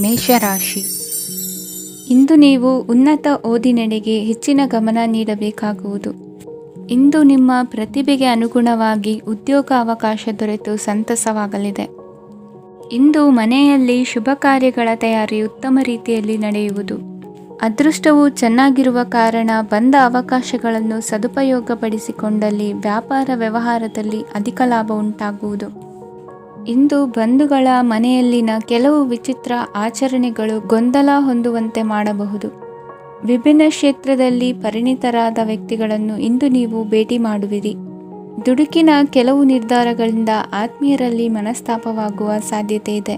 ಮೇಷರಾಶಿ. ಇಂದು ನೀವು ಉನ್ನತ ಓದಿನೆಡೆಗೆ ಹೆಚ್ಚಿನ ಗಮನ ನೀಡಬೇಕಾಗುವುದು. ಇಂದು ನಿಮ್ಮ ಪ್ರತಿಭೆಗೆ ಅನುಗುಣವಾಗಿ ಉದ್ಯೋಗ ಅವಕಾಶ ದೊರೆತು ಸಂತಸವಾಗಲಿದೆ. ಇಂದು ಮನೆಯಲ್ಲಿ ಶುಭ ಕಾರ್ಯಗಳ ತಯಾರಿ ಉತ್ತಮ ರೀತಿಯಲ್ಲಿ ನಡೆಯುವುದು. ಅದೃಷ್ಟವು ಚೆನ್ನಾಗಿರುವ ಕಾರಣ ಬಂದ ಅವಕಾಶಗಳನ್ನು ಸದುಪಯೋಗಪಡಿಸಿಕೊಂಡಲ್ಲಿ ವ್ಯಾಪಾರ ವ್ಯವಹಾರದಲ್ಲಿ ಅಧಿಕ ಲಾಭ ಉಂಟಾಗುವುದು. ಇಂದು ಬಂಧುಗಳ ಮನೆಯಲ್ಲಿನ ಕೆಲವು ವಿಚಿತ್ರ ಆಚರಣೆಗಳು ಗೊಂದಲ ಹೊಂದುವಂತೆ ಮಾಡಬಹುದು. ವಿಭಿನ್ನ ಕ್ಷೇತ್ರದಲ್ಲಿ ಪರಿಣಿತರಾದ ವ್ಯಕ್ತಿಗಳನ್ನು ಇಂದು ನೀವು ಭೇಟಿ ಮಾಡುವಿರಿ. ದುಡುಕಿನ ಕೆಲವು ನಿರ್ಧಾರಗಳಿಂದ ಆತ್ಮೀಯರಲ್ಲಿ ಮನಸ್ತಾಪವಾಗುವ ಸಾಧ್ಯತೆ ಇದೆ.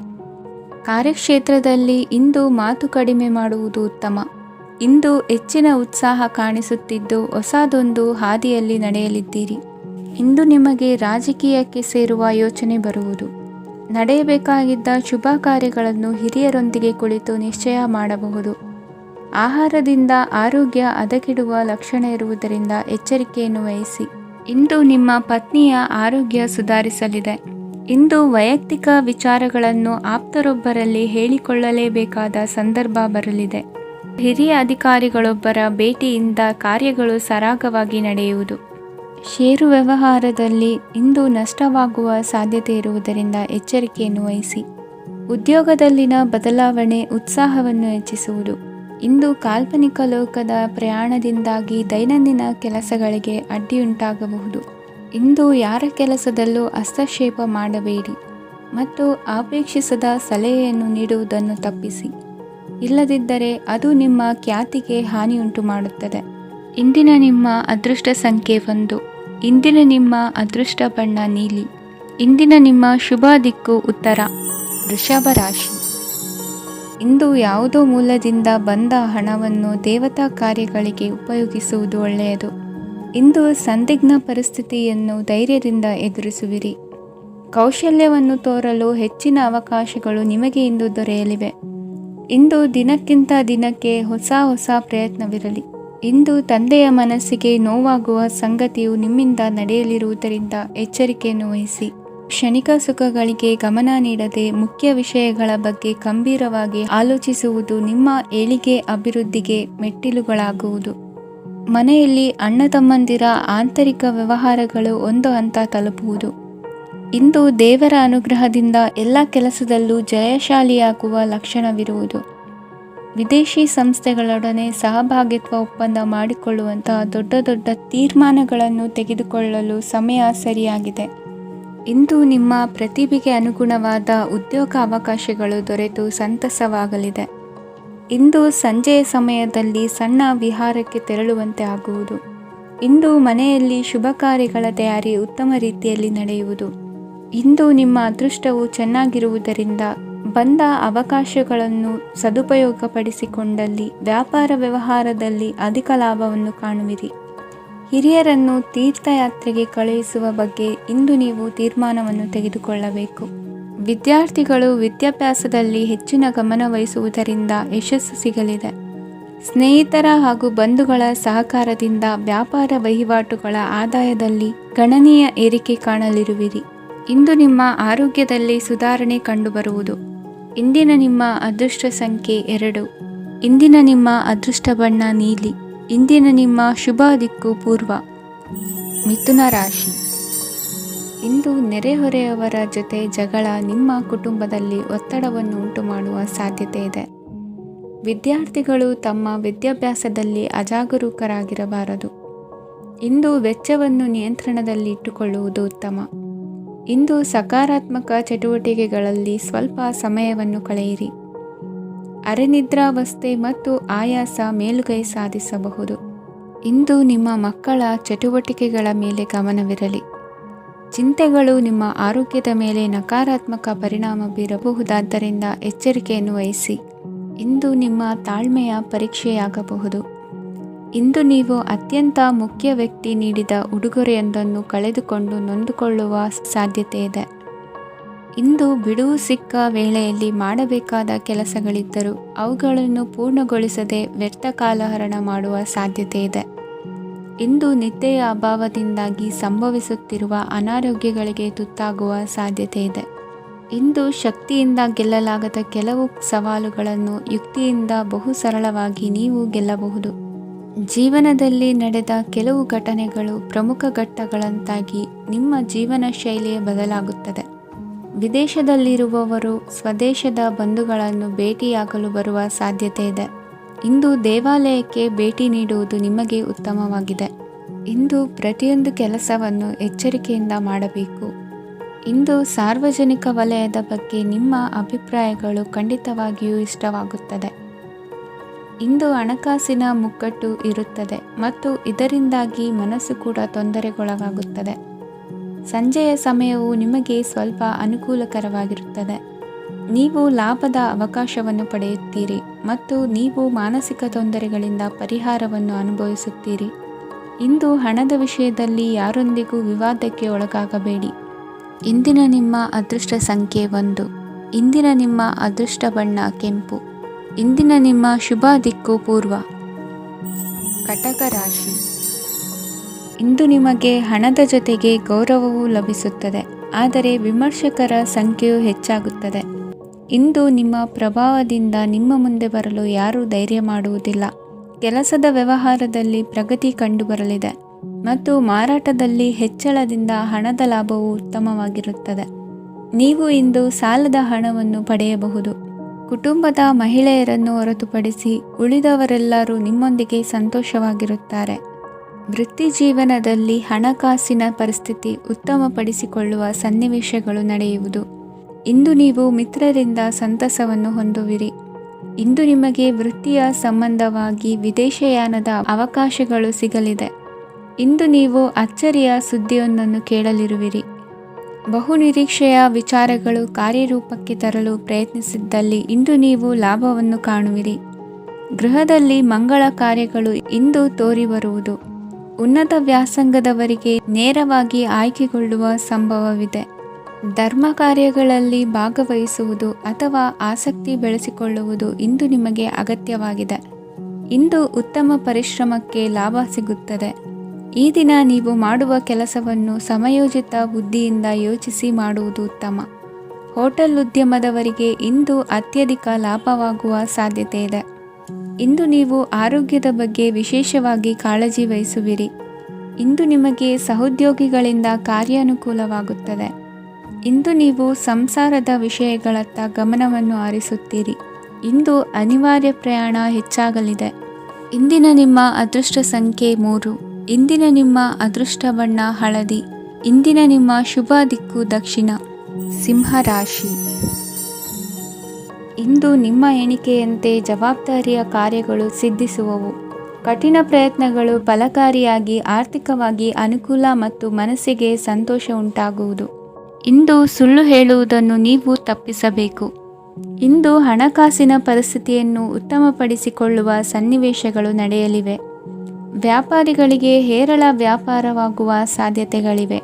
ಕಾರ್ಯಕ್ಷೇತ್ರದಲ್ಲಿ ಇಂದು ಮಾತು ಕಡಿಮೆ ಮಾಡುವುದು ಉತ್ತಮ. ಇಂದು ಹೆಚ್ಚಿನ ಉತ್ಸಾಹ ಕಾಣಿಸುತ್ತಿದ್ದು ಹೊಸದೊಂದು ಹಾದಿಯಲ್ಲಿ ನಡೆಯಲಿದ್ದೀರಿ. ಇಂದು ನಿಮಗೆ ರಾಜಕೀಯಕ್ಕೆ ಸೇರುವ ಯೋಚನೆ ಬರುವುದು. ನಡೆಯಬೇಕಾಗಿದ್ದ ಶುಭ ಕಾರ್ಯಗಳನ್ನು ಹಿರಿಯರೊಂದಿಗೆ ಕುಳಿತು ನಿಶ್ಚಯ ಮಾಡಬಹುದು. ಆಹಾರದಿಂದ ಆರೋಗ್ಯ ಹದಗೆಡುವ ಲಕ್ಷಣ ಇರುವುದರಿಂದ ಎಚ್ಚರಿಕೆಯನ್ನು ವಹಿಸಿ. ಇಂದು ನಿಮ್ಮ ಪತ್ನಿಯ ಆರೋಗ್ಯ ಸುಧಾರಿಸಲಿದೆ. ಇಂದು ವೈಯಕ್ತಿಕ ವಿಚಾರಗಳನ್ನು ಆಪ್ತರೊಬ್ಬರಲ್ಲಿ ಹೇಳಿಕೊಳ್ಳಲೇಬೇಕಾದ ಸಂದರ್ಭ ಬರಲಿದೆ. ಹಿರಿಯ ಅಧಿಕಾರಿಗಳೊಬ್ಬರ ಭೇಟಿಯಿಂದ ಕಾರ್ಯಗಳು ಸರಾಗವಾಗಿ ನಡೆಯುವುದು. ಷೇರು ವ್ಯವಹಾರದಲ್ಲಿ ಇಂದು ನಷ್ಟವಾಗುವ ಸಾಧ್ಯತೆ ಇರುವುದರಿಂದ ಎಚ್ಚರಿಕೆಯನ್ನು ವಹಿಸಿ. ಉದ್ಯೋಗದಲ್ಲಿನ ಬದಲಾವಣೆ ಉತ್ಸಾಹವನ್ನು ಹೆಚ್ಚಿಸುವುದು. ಇಂದು ಕಾಲ್ಪನಿಕ ಲೋಕದ ಪ್ರಯಾಣದಿಂದಾಗಿ ದೈನಂದಿನ ಕೆಲಸಗಳಿಗೆ ಅಡ್ಡಿಯುಂಟಾಗಬಹುದು. ಇಂದು ಯಾರ ಕೆಲಸದಲ್ಲೂ ಹಸ್ತಕ್ಷೇಪ ಮಾಡಬೇಡಿ ಮತ್ತು ಅಪೇಕ್ಷಿಸದ ಸಲಹೆಯನ್ನು ನೀಡುವುದನ್ನು ತಪ್ಪಿಸಿ. ಇಲ್ಲದಿದ್ದರೆ ಅದು ನಿಮ್ಮ ಖ್ಯಾತಿಗೆ ಹಾನಿಯುಂಟು ಮಾಡುತ್ತದೆ. ಇಂದಿನ ನಿಮ್ಮ ಅದೃಷ್ಟ ಸಂಖ್ಯೆ 1. ಇಂದಿನ ನಿಮ್ಮ ಅದೃಷ್ಟ ಬಣ್ಣ ನೀಲಿ. ಇಂದಿನ ನಿಮ್ಮ ಶುಭ ದಿಕ್ಕು ಉತ್ತರ. ವೃಷಭ ರಾಶಿ. ಇಂದು ಯಾವುದೋ ಮೂಲದಿಂದ ಬಂದ ಹಣವನ್ನು ದೇವತಾ ಕಾರ್ಯಗಳಿಗೆ ಉಪಯೋಗಿಸುವುದು ಒಳ್ಳೆಯದು. ಇಂದು ಸಂದಿಗ್ಧ ಪರಿಸ್ಥಿತಿಯನ್ನು ಧೈರ್ಯದಿಂದ ಎದುರಿಸುವಿರಿ. ಕೌಶಲ್ಯವನ್ನು ತೋರಲು ಹೆಚ್ಚಿನ ಅವಕಾಶಗಳು ನಿಮಗೆ ಇಂದು ದೊರೆಯಲಿವೆ. ಇಂದು ದಿನಕ್ಕಿಂತ ದಿನಕ್ಕೆ ಹೊಸ ಪ್ರಯತ್ನವಿರಲಿ. ಇಂದು ತಂದೆಯ ಮನಸ್ಸಿಗೆ ನೋವಾಗುವ ಸಂಗತಿಯು ನಿಮ್ಮಿಂದ ನಡೆಯಲಿರುವುದರಿಂದ ಎಚ್ಚರಿಕೆಯನ್ನು ವಹಿಸಿ. ಕ್ಷಣಿಕ ಸುಖಗಳಿಗೆ ಗಮನ ನೀಡದೆ ಮುಖ್ಯ ವಿಷಯಗಳ ಬಗ್ಗೆ ಗಂಭೀರವಾಗಿ ಆಲೋಚಿಸುವುದು ನಿಮ್ಮ ಏಳಿಗೆ ಅಭಿವೃದ್ಧಿಗೆ ಮೆಟ್ಟಿಲುಗಳಾಗುವುದು. ಮನೆಯಲ್ಲಿ ಅಣ್ಣ ತಮ್ಮಂದಿರ ಆಂತರಿಕ ವ್ಯವಹಾರಗಳು ಒಂದು ಹಂತ ತಲುಪುವುದು. ಇಂದು ದೇವರ ಅನುಗ್ರಹದಿಂದ ಎಲ್ಲ ಕೆಲಸದಲ್ಲೂ ಜಯಶಾಲಿಯಾಗುವ ಲಕ್ಷಣವಿರುವುದು. ವಿದೇಶಿ ಸಂಸ್ಥೆಗಳೊಡನೆ ಸಹಭಾಗಿತ್ವ ಒಪ್ಪಂದ ಮಾಡಿಕೊಳ್ಳುವಂತಹ ದೊಡ್ಡ ತೀರ್ಮಾನಗಳನ್ನು ತೆಗೆದುಕೊಳ್ಳಲು ಸಮಯ ಸರಿಯಾಗಿದೆ. ಇಂದು ನಿಮ್ಮ ಪ್ರತಿಭೆಗೆ ಅನುಗುಣವಾದ ಉದ್ಯೋಗ ಅವಕಾಶಗಳು ದೊರೆತು ಸಂತಸವಾಗಲಿದೆ. ಇಂದು ಸಂಜೆಯ ಸಮಯದಲ್ಲಿ ಸಣ್ಣ ವಿಹಾರಕ್ಕೆ ತೆರಳುವಂತೆ ಆಗುವುದು. ಇಂದು ಮನೆಯಲ್ಲಿ ಶುಭ ಕಾರ್ಯಗಳ ತಯಾರಿ ಉತ್ತಮ ರೀತಿಯಲ್ಲಿ ನಡೆಯುವುದು. ಇಂದು ನಿಮ್ಮ ಅದೃಷ್ಟವು ಚೆನ್ನಾಗಿರುವುದರಿಂದ ಬಂದ ಅವಕಾಶಗಳನ್ನು ಸದುಪಯೋಗಪಡಿಸಿಕೊಂಡಲ್ಲಿ ವ್ಯಾಪಾರ ವ್ಯವಹಾರದಲ್ಲಿ ಅಧಿಕ ಲಾಭವನ್ನು ಕಾಣುವಿರಿ. ಹಿರಿಯರನ್ನು ತೀರ್ಥಯಾತ್ರೆಗೆ ಕಳುಹಿಸುವ ಬಗ್ಗೆ ಇಂದು ನೀವು ತೀರ್ಮಾನವನ್ನು ತೆಗೆದುಕೊಳ್ಳಬೇಕು. ವಿದ್ಯಾರ್ಥಿಗಳು ವಿದ್ಯಾಭ್ಯಾಸದಲ್ಲಿ ಹೆಚ್ಚಿನ ಗಮನ ವಹಿಸುವುದರಿಂದ ಯಶಸ್ಸು ಸಿಗಲಿದೆ. ಸ್ನೇಹಿತರ ಹಾಗೂ ಬಂಧುಗಳ ಸಹಕಾರದಿಂದ ವ್ಯಾಪಾರ ವಹಿವಾಟುಗಳ ಆದಾಯದಲ್ಲಿ ಗಣನೀಯ ಏರಿಕೆ ಕಾಣಲಿರುವಿರಿ. ಇಂದು ನಿಮ್ಮ ಆರೋಗ್ಯದಲ್ಲಿ ಸುಧಾರಣೆ ಕಂಡುಬರುವುದು. ಇಂದಿನ ನಿಮ್ಮ ಅದೃಷ್ಟ ಸಂಖ್ಯೆ 2. ಇಂದಿನ ನಿಮ್ಮ ಅದೃಷ್ಟ ಬಣ್ಣ ನೀಲಿ. ಇಂದಿನ ನಿಮ್ಮ ಶುಭ ದಿಕ್ಕು ಪೂರ್ವ. ಮಿಥುನ ರಾಶಿ. ಇಂದು ನೆರೆಹೊರೆಯವರ ಜೊತೆ ಜಗಳ ನಿಮ್ಮ ಕುಟುಂಬದಲ್ಲಿ ಒತ್ತಡವನ್ನು ಉಂಟು ಮಾಡುವ ಸಾಧ್ಯತೆ ಇದೆ. ವಿದ್ಯಾರ್ಥಿಗಳು ತಮ್ಮ ವಿದ್ಯಾಭ್ಯಾಸದಲ್ಲಿ ಅಜಾಗರೂಕರಾಗಿರಬಾರದು. ಇಂದು ವೆಚ್ಚವನ್ನು ನಿಯಂತ್ರಣದಲ್ಲಿ ಇಟ್ಟುಕೊಳ್ಳುವುದು ಉತ್ತಮ. ಇಂದು ಸಕಾರಾತ್ಮಕ ಚಟುವಟಿಕೆಗಳಲ್ಲಿ ಸ್ವಲ್ಪ ಸಮಯವನ್ನು ಕಳೆಯಿರಿ. ಅರೆನಿದ್ರಾವಸ್ಥೆ ಮತ್ತು ಆಯಾಸ ಮೇಲುಗೈ ಸಾಧಿಸಬಹುದು. ಇಂದು ನಿಮ್ಮ ಮಕ್ಕಳ ಚಟುವಟಿಕೆಗಳ ಮೇಲೆ ಗಮನವಿರಲಿ. ಚಿಂತೆಗಳು ನಿಮ್ಮ ಆರೋಗ್ಯದ ಮೇಲೆ ನಕಾರಾತ್ಮಕ ಪರಿಣಾಮ ಬೀರಬಹುದಾದ್ದರಿಂದ ಎಚ್ಚರಿಕೆಯನ್ನು ವಹಿಸಿ. ಇಂದು ನಿಮ್ಮ ತಾಳ್ಮೆಯ ಪರೀಕ್ಷೆಯಾಗಬಹುದು. ಇಂದು ನೀವು ಅತ್ಯಂತ ಮುಖ್ಯ ವ್ಯಕ್ತಿ ನೀಡಿದ ಉಡುಗೊರೆಯೊಂದನ್ನು ಕಳೆದುಕೊಂಡು ನೊಂದುಕೊಳ್ಳುವ ಸಾಧ್ಯತೆ ಇದೆ. ಇಂದು ಬಿಡುವು ಸಿಕ್ಕ ವೇಳೆಯಲ್ಲಿ ಮಾಡಬೇಕಾದ ಕೆಲಸಗಳಿದ್ದರೂ ಅವುಗಳನ್ನು ಪೂರ್ಣಗೊಳಿಸದೆ ವ್ಯರ್ಥ ಕಾಲಹರಣ ಮಾಡುವ ಸಾಧ್ಯತೆ ಇದೆ. ಇಂದು ನಿದ್ದೆಯ ಅಭಾವದಿಂದಾಗಿ ಸಂಭವಿಸುತ್ತಿರುವ ಅನಾರೋಗ್ಯಗಳಿಗೆ ತುತ್ತಾಗುವ ಸಾಧ್ಯತೆ ಇದೆ. ಇಂದು ಶಕ್ತಿಯಿಂದ ಗೆಲ್ಲಲಾಗದ ಕೆಲವು ಸವಾಲುಗಳನ್ನು ಯುಕ್ತಿಯಿಂದ ಬಹು ಸರಳವಾಗಿ ನೀವು ಗೆಲ್ಲಬಹುದು. ಜೀವನದಲ್ಲಿ ನಡೆದ ಕೆಲವು ಘಟನೆಗಳು ಪ್ರಮುಖ ಘಟ್ಟಗಳಂತಾಗಿ ನಿಮ್ಮ ಜೀವನ ಶೈಲಿಯೇ ಬದಲಾಗುತ್ತದೆ. ವಿದೇಶದಲ್ಲಿರುವವರು ಸ್ವದೇಶದ ಬಂಧುಗಳನ್ನು ಭೇಟಿಯಾಗಲು ಬರುವ ಸಾಧ್ಯತೆ ಇದೆ. ಇಂದು ದೇವಾಲಯಕ್ಕೆ ಭೇಟಿ ನೀಡುವುದು ನಿಮಗೆ ಉತ್ತಮವಾಗಿದೆ. ಇಂದು ಪ್ರತಿಯೊಂದು ಕೆಲಸವನ್ನು ಎಚ್ಚರಿಕೆಯಿಂದ ಮಾಡಬೇಕು. ಇಂದು ಸಾರ್ವಜನಿಕ ವಲಯದ ಬಗ್ಗೆ ನಿಮ್ಮ ಅಭಿಪ್ರಾಯಗಳು ಖಂಡಿತವಾಗಿಯೂ ಇಷ್ಟವಾಗುತ್ತದೆ. ಇಂದು ಹಣಕಾಸಿನ ಮುಗ್ಗಟ್ಟು ಇರುತ್ತದೆ ಮತ್ತು ಇದರಿಂದಾಗಿ ಮನಸ್ಸು ಕೂಡ ತೊಂದರೆಗೊಳಗಾಗುತ್ತದೆ. ಸಂಜೆಯ ಸಮಯವು ನಿಮಗೆ ಸ್ವಲ್ಪ ಅನುಕೂಲಕರವಾಗಿರುತ್ತದೆ. ನೀವು ಲಾಭದ ಅವಕಾಶವನ್ನು ಪಡೆಯುತ್ತೀರಿ ಮತ್ತು ನೀವು ಮಾನಸಿಕ ತೊಂದರೆಗಳಿಂದ ಪರಿಹಾರವನ್ನು ಅನುಭವಿಸುತ್ತೀರಿ. ಇಂದು ಹಣದ ವಿಷಯದಲ್ಲಿ ಯಾರೊಂದಿಗೂ ವಿವಾದಕ್ಕೆ ಒಳಗಾಗಬೇಡಿ. ಇಂದಿನ ನಿಮ್ಮ ಅದೃಷ್ಟ ಸಂಖ್ಯೆ 1. ಇಂದಿನ ನಿಮ್ಮ ಅದೃಷ್ಟ ಬಣ್ಣ ಕೆಂಪು. ಇಂದಿನ ನಿಮ್ಮ ಶುಭ ದಿಕ್ಕು ಪೂರ್ವ. ಕಟಕ ರಾಶಿ. ಇಂದು ನಿಮಗೆ ಹಣದ ಜೊತೆಗೆ ಗೌರವವೂ ಲಭಿಸುತ್ತದೆ, ಆದರೆ ವಿಮರ್ಶಕರ ಸಂಖ್ಯೆಯೂ ಹೆಚ್ಚಾಗುತ್ತದೆ. ಇಂದು ನಿಮ್ಮ ಪ್ರಭಾವದಿಂದ ನಿಮ್ಮ ಮುಂದೆ ಬರಲು ಯಾರೂ ಧೈರ್ಯ ಮಾಡುವುದಿಲ್ಲ. ಕೆಲಸದ ವ್ಯವಹಾರದಲ್ಲಿ ಪ್ರಗತಿ ಕಂಡುಬರಲಿದೆ ಮತ್ತು ಮಾರಾಟದಲ್ಲಿ ಹೆಚ್ಚಳದಿಂದ ಹಣದ ಲಾಭವು ಉತ್ತಮವಾಗಿರುತ್ತದೆ. ನೀವು ಇಂದು ಸಾಲದ ಹಣವನ್ನು ಪಡೆಯಬಹುದು. ಕುಟುಂಬದ ಮಹಿಳೆಯರನ್ನು ಹೊರತುಪಡಿಸಿ ಉಳಿದವರೆಲ್ಲರೂ ನಿಮ್ಮೊಂದಿಗೆ ಸಂತೋಷವಾಗಿರುತ್ತಾರೆ. ವೃತ್ತಿ ಜೀವನದಲ್ಲಿ ಹಣಕಾಸಿನ ಪರಿಸ್ಥಿತಿ ಉತ್ತಮಪಡಿಸಿಕೊಳ್ಳುವ ಸನ್ನಿವೇಶಗಳು ನಡೆಯುವುದು. ಇಂದು ನೀವು ಮಿತ್ರರಿಂದ ಸಂತಸವನ್ನು ಹೊಂದುವಿರಿ. ಇಂದು ನಿಮಗೆ ವೃತ್ತಿಯ ಸಂಬಂಧವಾಗಿ ವಿದೇಶಯಾನದ ಅವಕಾಶಗಳು ಸಿಗಲಿದೆ. ಇಂದು ನೀವು ಅಚ್ಚರಿಯ ಸುದ್ದಿಯೊಂದನ್ನು ಕೇಳಲಿರುವಿರಿ. ಬಹುನಿರೀಕ್ಷೆಯ ವಿಚಾರಗಳು ಕಾರ್ಯರೂಪಕ್ಕೆ ತರಲು ಪ್ರಯತ್ನಿಸಿದ್ದಲ್ಲಿ ಇಂದು ನೀವು ಲಾಭವನ್ನು ಕಾಣುವಿರಿ. ಗೃಹದಲ್ಲಿ ಮಂಗಳ ಕಾರ್ಯಗಳು ಇಂದು ತೋರಿಬರುವುದು. ಉನ್ನತ ವ್ಯಾಸಂಗದವರಿಗೆ ನೇರವಾಗಿ ಆಯ್ಕೆಗೊಳ್ಳುವ ಸಂಭವವಿದೆ. ಧರ್ಮ ಕಾರ್ಯಗಳಲ್ಲಿ ಭಾಗವಹಿಸುವುದು ಅಥವಾ ಆಸಕ್ತಿ ಬೆಳೆಸಿಕೊಳ್ಳುವುದು ಇಂದು ನಿಮಗೆ ಅಗತ್ಯವಾಗಿದೆ. ಇಂದು ಉತ್ತಮ ಪರಿಶ್ರಮಕ್ಕೆ ಲಾಭ ಸಿಗುತ್ತದೆ. ಈ ದಿನ ನೀವು ಮಾಡುವ ಕೆಲಸವನ್ನು ಸಮಯೋಚಿತ ಬುದ್ಧಿಯಿಂದ ಯೋಚಿಸಿ ಮಾಡುವುದು ಉತ್ತಮ. ಹೋಟೆಲ್ ಉದ್ಯಮದವರಿಗೆ ಇಂದು ಅತ್ಯಧಿಕ ಲಾಭವಾಗುವ ಸಾಧ್ಯತೆ ಇದೆ. ಇಂದು ನೀವು ಆರೋಗ್ಯದ ಬಗ್ಗೆ ವಿಶೇಷವಾಗಿ ಕಾಳಜಿ ವಹಿಸುವಿರಿ. ಇಂದು ನಿಮಗೆ ಸಹೋದ್ಯೋಗಿಗಳಿಂದ ಕಾರ್ಯಾನುಕೂಲವಾಗುತ್ತದೆ. ಇಂದು ನೀವು ಸಂಸಾರದ ವಿಷಯಗಳತ್ತ ಗಮನವನ್ನು ಹರಿಸುತ್ತೀರಿ. ಇಂದು ಅನಿವಾರ್ಯ ಪ್ರಯಾಣ ಹೆಚ್ಚಾಗಲಿದೆ. ಇಂದಿನ ನಿಮ್ಮ ಅದೃಷ್ಟ ಸಂಖ್ಯೆ 3. ಇಂದಿನ ನಿಮ್ಮ ಅದೃಷ್ಟ ಬಣ್ಣ ಹಳದಿ. ಇಂದಿನ ನಿಮ್ಮ ಶುಭ ದಿಕ್ಕು ದಕ್ಷಿಣ. ಸಿಂಹರಾಶಿ. ಇಂದು ನಿಮ್ಮ ಎಣಿಕೆಯಂತೆ ಜವಾಬ್ದಾರಿಯ ಕಾರ್ಯಗಳು ಸಿದ್ಧಿಸುವವು. ಕಠಿಣ ಪ್ರಯತ್ನಗಳು ಫಲಕಾರಿಯಾಗಿ ಆರ್ಥಿಕವಾಗಿ ಅನುಕೂಲ ಮತ್ತು ಮನಸ್ಸಿಗೆ ಸಂತೋಷ ಉಂಟಾಗುವುದು. ಇಂದು ಸುಳ್ಳು ಹೇಳುವುದನ್ನು ನೀವು ತಪ್ಪಿಸಬೇಕು. ಇಂದು ಹಣಕಾಸಿನ ಪರಿಸ್ಥಿತಿಯನ್ನು ಉತ್ತಮಪಡಿಸಿಕೊಳ್ಳುವ ಸನ್ನಿವೇಶಗಳು ನಡೆಯಲಿವೆ. ವ್ಯಾಪಾರಿಗಳಿಗೆ ಹೇರಳ ವ್ಯಾಪಾರವಾಗುವ ಸಾಧ್ಯತೆಗಳಿವೆ.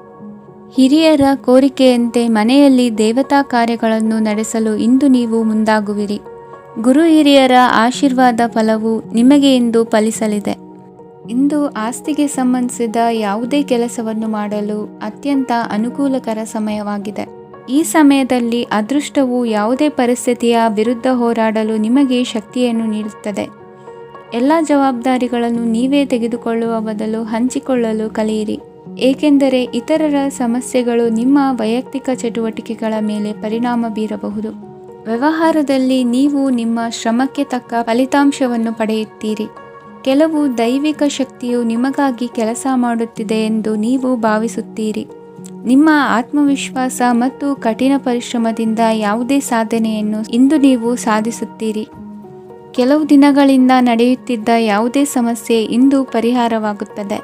ಹಿರಿಯರ ಕೋರಿಕೆಯಂತೆ ಮನೆಯಲ್ಲಿ ದೇವತಾ ಕಾರ್ಯಗಳನ್ನು ನಡೆಸಲು ಇಂದು ನೀವು ಮುಂದಾಗುವಿರಿ. ಗುರು ಹಿರಿಯರ ಆಶೀರ್ವಾದ ಫಲವು ನಿಮಗೆ ಇಂದು ಫಲಿಸಲಿದೆ. ಇಂದು ಆಸ್ತಿಗೆ ಸಂಬಂಧಿಸಿದ ಯಾವುದೇ ಕೆಲಸವನ್ನು ಮಾಡಲು ಅತ್ಯಂತ ಅನುಕೂಲಕರ ಸಮಯವಾಗಿದೆ. ಈ ಸಮಯದಲ್ಲಿ ಅದೃಷ್ಟವು ಯಾವುದೇ ಪರಿಸ್ಥಿತಿಯ ವಿರುದ್ಧ ಹೋರಾಡಲು ನಿಮಗೆ ಶಕ್ತಿಯನ್ನು ನೀಡುತ್ತದೆ. ಎಲ್ಲ ಜವಾಬ್ದಾರಿಗಳನ್ನು ನೀವೇ ತೆಗೆದುಕೊಳ್ಳುವ ಬದಲು ಹಂಚಿಕೊಳ್ಳಲು ಕಲಿಯಿರಿ, ಏಕೆಂದರೆ ಇತರರ ಸಮಸ್ಯೆಗಳು ನಿಮ್ಮ ವೈಯಕ್ತಿಕ ಚಟುವಟಿಕೆಗಳ ಮೇಲೆ ಪರಿಣಾಮ ಬೀರಬಹುದು. ವ್ಯವಹಾರದಲ್ಲಿ ನೀವು ನಿಮ್ಮ ಶ್ರಮಕ್ಕೆ ತಕ್ಕ ಫಲಿತಾಂಶವನ್ನು ಪಡೆಯುತ್ತೀರಿ. ಕೆಲವು ದೈವಿಕ ಶಕ್ತಿಯು ನಿಮಗಾಗಿ ಕೆಲಸ ಮಾಡುತ್ತಿದೆ ಎಂದು ನೀವು ಭಾವಿಸುತ್ತೀರಿ. ನಿಮ್ಮ ಆತ್ಮವಿಶ್ವಾಸ ಮತ್ತು ಕಠಿಣ ಪರಿಶ್ರಮದಿಂದ ಯಾವುದೇ ಸಾಧನೆಯನ್ನು ಇಂದು ನೀವು ಸಾಧಿಸುತ್ತೀರಿ. ಕೆಲವು ದಿನಗಳಿಂದ ನಡೆಯುತ್ತಿದ್ದ ಯಾವುದೇ ಸಮಸ್ಯೆ ಇಂದು ಪರಿಹಾರವಾಗುತ್ತದೆ.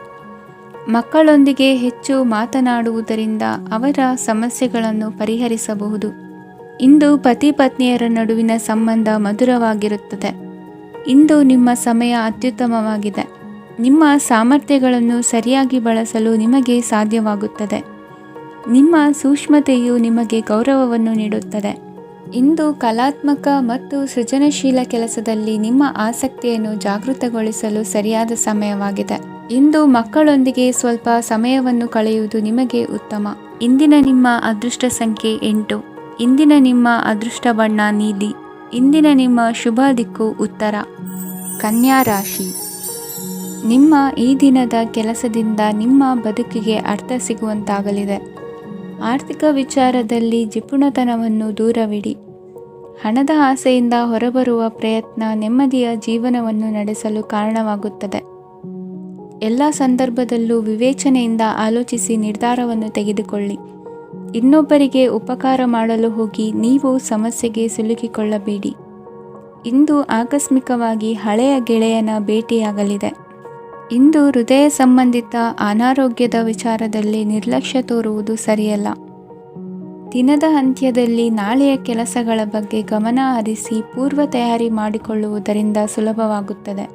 ಮಕ್ಕಳೊಂದಿಗೆ ಹೆಚ್ಚು ಮಾತನಾಡುವುದರಿಂದ ಅವರ ಸಮಸ್ಯೆಗಳನ್ನು ಪರಿಹರಿಸಬಹುದು. ಇಂದು ಪತಿ ಪತ್ನಿಯರ ನಡುವಿನ ಸಂಬಂಧ ಮಧುರವಾಗಿರುತ್ತದೆ. ಇಂದು ನಿಮ್ಮ ಸಮಯ ಅತ್ಯುತ್ತಮವಾಗಿದೆ. ನಿಮ್ಮ ಸಾಮರ್ಥ್ಯಗಳನ್ನು ಸರಿಯಾಗಿ ಬಳಸಲು ನಿಮಗೆ ಸಾಧ್ಯವಾಗುತ್ತದೆ. ನಿಮ್ಮ ಸೂಕ್ಷ್ಮತೆಯು ನಿಮಗೆ ಗೌರವವನ್ನು ನೀಡುತ್ತದೆ. ಇಂದು ಕಲಾತ್ಮಕ ಮತ್ತು ಸೃಜನಶೀಲ ಕೆಲಸದಲ್ಲಿ ನಿಮ್ಮ ಆಸಕ್ತಿಯನ್ನು ಜಾಗೃತಗೊಳಿಸಲು ಸರಿಯಾದ ಸಮಯವಾಗಿದೆ. ಇಂದು ಮಕ್ಕಳೊಂದಿಗೆ ಸ್ವಲ್ಪ ಸಮಯವನ್ನು ಕಳೆಯುವುದು ನಿಮಗೆ ಉತ್ತಮ. ಇಂದಿನ ನಿಮ್ಮ ಅದೃಷ್ಟ ಸಂಖ್ಯೆ 8. ಇಂದಿನ ನಿಮ್ಮ ಅದೃಷ್ಟ ಬಣ್ಣ ನೀಲಿ. ಇಂದಿನ ನಿಮ್ಮ ಶುಭ ದಿಕ್ಕು ಉತ್ತರ. ಕನ್ಯಾ ರಾಶಿ. ನಿಮ್ಮ ಈ ದಿನದ ಕೆಲಸದಿಂದ ನಿಮ್ಮ ಬದುಕಿಗೆ ಅರ್ಥ ಸಿಗುವಂತಾಗಲಿದೆ. ಆರ್ಥಿಕ ವಿಚಾರದಲ್ಲಿ ಜಿಪುಣತನವನ್ನು ದೂರವಿಡಿ. ಹಣದ ಆಸೆಯಿಂದ ಹೊರಬರುವ ಪ್ರಯತ್ನ ನೆಮ್ಮದಿಯ ಜೀವನವನ್ನು ನಡೆಸಲು ಕಾರಣವಾಗುತ್ತದೆ. ಎಲ್ಲ ಸಂದರ್ಭದಲ್ಲೂ ವಿವೇಚನೆಯಿಂದ ಆಲೋಚಿಸಿ ನಿರ್ಧಾರವನ್ನು ತೆಗೆದುಕೊಳ್ಳಿ. ಇನ್ನೊಬ್ಬರಿಗೆ ಉಪಕಾರ ಮಾಡಲು ಹೋಗಿ ನೀವು ಸಮಸ್ಯೆಗೆ ಸಿಲುಕಿಕೊಳ್ಳಬೇಡಿ. ಇಂದು ಆಕಸ್ಮಿಕವಾಗಿ ಹಳೆಯ ಗೆಳೆಯನ ಭೇಟಿಯಾಗಲಿದೆ. ಇಂದು ಹೃದಯ ಸಂಬಂಧಿತ ಅನಾರೋಗ್ಯದ ವಿಚಾರದಲ್ಲಿ ನಿರ್ಲಕ್ಷ್ಯ ತೋರುವುದು ಸರಿಯಲ್ಲ. ದಿನದ ಅಂತ್ಯದಲ್ಲಿ ನಾಳೆಯ ಕೆಲಸಗಳ ಬಗ್ಗೆ ಗಮನ ಹರಿಸಿ ಪೂರ್ವ ತಯಾರಿ ಮಾಡಿಕೊಳ್ಳುವುದರಿಂದ ಸುಲಭವಾಗುತ್ತದೆ.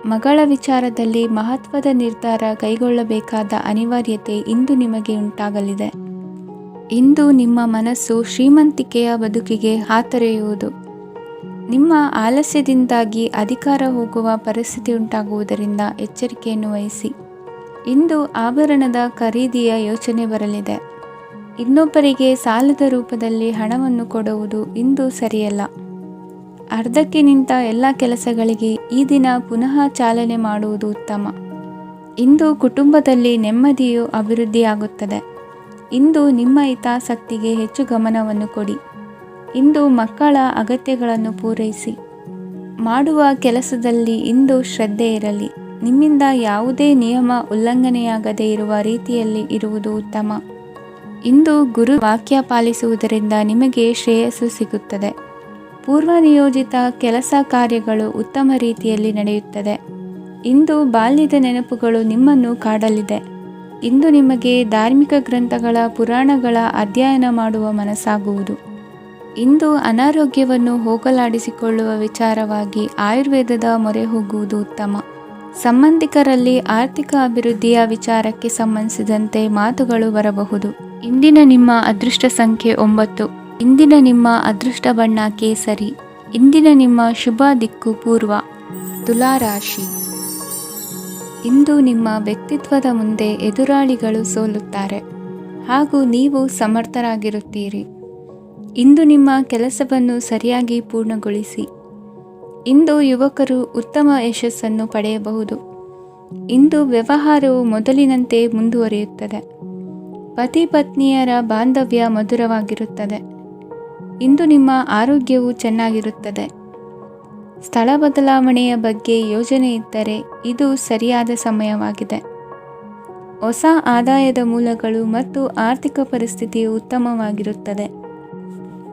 ಮಗಳ ವಿಚಾರದಲ್ಲಿ ಮಹತ್ವದ ನಿರ್ಧಾರ ಕೈಗೊಳ್ಳಬೇಕಾದ ಅನಿವಾರ್ಯತೆ ಇಂದು ನಿಮಗೆ ಉಂಟಾಗಲಿದೆ. ಇಂದು ನಿಮ್ಮ ಮನಸ್ಸು ಶ್ರೀಮಂತಿಕೆಯ ಬದುಕಿಗೆ ಹಾತೊರೆಯುವುದು. ನಿಮ್ಮ ಆಲಸ್ಯದಿಂದಾಗಿ ಅಧಿಕಾರ ಹೋಗುವ ಪರಿಸ್ಥಿತಿ ಉಂಟಾಗುವುದರಿಂದ ಎಚ್ಚರಿಕೆಯನ್ನು ವಹಿಸಿ. ಇಂದು ಆಭರಣದ ಖರೀದಿಯ ಯೋಚನೆ ಬರಲಿದೆ. ಇನ್ನೊಬ್ಬರಿಗೆ ಸಾಲದ ರೂಪದಲ್ಲಿ ಹಣವನ್ನು ಕೊಡುವುದು ಇಂದು ಸರಿಯಲ್ಲ. ಅರ್ಧಕ್ಕೆ ನಿಂತ ಎಲ್ಲ ಕೆಲಸಗಳಿಗೆ ಈ ದಿನ ಪುನಃ ಚಾಲನೆ ಮಾಡುವುದು ಉತ್ತಮ. ಇಂದು ಕುಟುಂಬದಲ್ಲಿ ನೆಮ್ಮದಿಯು ಅಭಿವೃದ್ಧಿಯಾಗುತ್ತದೆ. ಇಂದು ನಿಮ್ಮ ಹಿತಾಸಕ್ತಿಗೆ ಹೆಚ್ಚು ಗಮನವನ್ನು ಕೊಡಿ. ಇಂದು ಮಕ್ಕಳ ಅಗತ್ಯಗಳನ್ನು ಪೂರೈಸಿ. ಮಾಡುವ ಕೆಲಸದಲ್ಲಿ ಇಂದು ಶ್ರದ್ಧೆ ಇರಲಿ. ನಿಮ್ಮಿಂದ ಯಾವುದೇ ನಿಯಮ ಉಲ್ಲಂಘನೆಯಾಗದೇ ಇರುವ ರೀತಿಯಲ್ಲಿ ಇರುವುದು ಉತ್ತಮ. ಇಂದು ಗುರು ವಾಕ್ಯ ಪಾಲಿಸುವುದರಿಂದ ನಿಮಗೆ ಶ್ರೇಯಸ್ಸು ಸಿಗುತ್ತದೆ. ಪೂರ್ವ ನಿಯೋಜಿತ ಕೆಲಸ ಕಾರ್ಯಗಳು ಉತ್ತಮ ರೀತಿಯಲ್ಲಿ ನಡೆಯುತ್ತದೆ. ಇಂದು ಬಾಲ್ಯದ ನೆನಪುಗಳು ನಿಮ್ಮನ್ನು ಕಾಡಲಿದೆ. ಇಂದು ನಿಮಗೆ ಧಾರ್ಮಿಕ ಗ್ರಂಥಗಳ ಪುರಾಣಗಳ ಅಧ್ಯಯನ ಮಾಡುವ ಮನಸ್ಸಾಗುವುದು. ಇಂದು ಅನಾರೋಗ್ಯವನ್ನು ಹೋಗಲಾಡಿಸಿಕೊಳ್ಳುವ ವಿಚಾರವಾಗಿ ಆಯುರ್ವೇದದ ಮೊರೆ ಹೋಗುವುದು ಉತ್ತಮ. ಸಂಬಂಧಿಕರಲ್ಲಿ ಆರ್ಥಿಕ ಅಭಿವೃದ್ಧಿಯ ವಿಚಾರಕ್ಕೆ ಸಂಬಂಧಿಸಿದಂತೆ ಮಾತುಗಳು ಬರಬಹುದು. ಇಂದಿನ ನಿಮ್ಮ ಅದೃಷ್ಟ ಸಂಖ್ಯೆ 9. ಇಂದಿನ ನಿಮ್ಮ ಅದೃಷ್ಟ ಬಣ್ಣ ಕೇಸರಿ. ಇಂದಿನ ನಿಮ್ಮ ಶುಭ ದಿಕ್ಕು ಪೂರ್ವ. ತುಲಾ ರಾಶಿ. ಇಂದು ನಿಮ್ಮ ವ್ಯಕ್ತಿತ್ವದ ಮುಂದೆ ಎದುರಾಳಿಗಳು ಸೋಲುತ್ತಾರೆ ಹಾಗೂ ನೀವು ಸಮರ್ಥರಾಗಿರುತ್ತೀರಿ. ಇಂದು ನಿಮ್ಮ ಕೆಲಸವನ್ನು ಸರಿಯಾಗಿ ಪೂರ್ಣಗೊಳಿಸಿ. ಇಂದು ಯುವಕರು ಉತ್ತಮ ಯಶಸ್ಸನ್ನು ಪಡೆಯಬಹುದು. ಇಂದು ವ್ಯವಹಾರವು ಮೊದಲಿನಂತೆ ಮುಂದುವರಿಯುತ್ತದೆ. ಪತಿ ಪತ್ನಿಯರ ಬಾಂಧವ್ಯ ಮಧುರವಾಗಿರುತ್ತದೆ. ಇಂದು ನಿಮ್ಮ ಆರೋಗ್ಯವು ಚೆನ್ನಾಗಿರುತ್ತದೆ. ಸ್ಥಳ ಬದಲಾವಣೆಯ ಬಗ್ಗೆ ಯೋಜನೆ ಇದ್ದರೆ ಇದು ಸರಿಯಾದ ಸಮಯವಾಗಿದೆ. ಹೊಸ ಆದಾಯದ ಮೂಲಗಳು ಮತ್ತು ಆರ್ಥಿಕ ಪರಿಸ್ಥಿತಿಯು ಉತ್ತಮವಾಗಿರುತ್ತದೆ.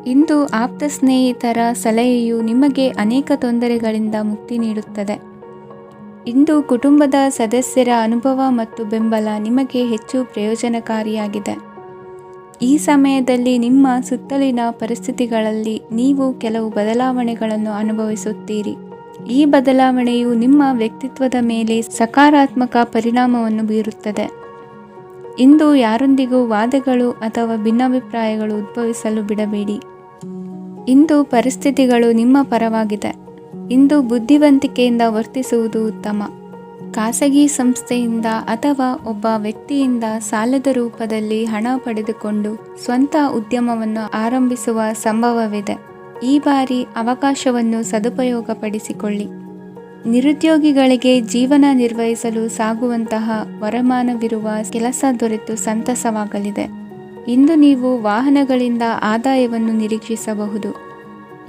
ಇಂದು ಆಪ್ತ ಸ್ನೇಹಿತರ ಸಲಹೆಯು ನಿಮಗೆ ಅನೇಕ ತೊಂದರೆಗಳಿಂದ ಮುಕ್ತಿ ನೀಡುತ್ತದೆ. ಇಂದು ಕುಟುಂಬದ ಸದಸ್ಯರ ಅನುಭವ ಮತ್ತು ಬೆಂಬಲ ನಿಮಗೆ ಹೆಚ್ಚು ಪ್ರಯೋಜನಕಾರಿಯಾಗಿದೆ. ಈ ಸಮಯದಲ್ಲಿ ನಿಮ್ಮ ಸುತ್ತಲಿನ ಪರಿಸ್ಥಿತಿಗಳಲ್ಲಿ ನೀವು ಕೆಲವು ಬದಲಾವಣೆಗಳನ್ನು ಅನುಭವಿಸುತ್ತೀರಿ. ಈ ಬದಲಾವಣೆಯು ನಿಮ್ಮ ವ್ಯಕ್ತಿತ್ವದ ಮೇಲೆ ಸಕಾರಾತ್ಮಕ ಪರಿಣಾಮವನ್ನು ಬೀರುತ್ತದೆ. ಇಂದು ಯಾರೊಂದಿಗೂ ವಾದಗಳು ಅಥವಾ ಭಿನ್ನಾಭಿಪ್ರಾಯಗಳು ಉದ್ಭವಿಸಲು ಬಿಡಬೇಡಿ. ಇಂದು ಪರಿಸ್ಥಿತಿಗಳು ನಿಮ್ಮ ಪರವಾಗಿದೆ. ಇಂದು ಬುದ್ಧಿವಂತಿಕೆಯಿಂದ ವರ್ತಿಸುವುದು ಉತ್ತಮ. ಖಾಸಗಿ ಸಂಸ್ಥೆಯಿಂದ ಅಥವಾ ಒಬ್ಬ ವ್ಯಕ್ತಿಯಿಂದ ಸಾಲದ ರೂಪದಲ್ಲಿ ಹಣ ಪಡೆದುಕೊಂಡು ಸ್ವಂತ ಉದ್ಯಮವನ್ನು ಆರಂಭಿಸುವ ಸಂಭವವಿದೆ. ಈ ಬಾರಿ ಅವಕಾಶವನ್ನು ಸದುಪಯೋಗಪಡಿಸಿಕೊಳ್ಳಿ. ನಿರುದ್ಯೋಗಿಗಳಿಗೆ ಜೀವನ ನಿರ್ವಹಿಸಲು ಸಾಗುವಂತಹ ವರಮಾನವಿರುವ ಕೆಲಸ ದೊರೆತು ಸಂತಸವಾಗಲಿದೆ. ಇಂದು ನೀವು ವಾಹನಗಳಿಂದ ಆದಾಯವನ್ನು ನಿರೀಕ್ಷಿಸಬಹುದು.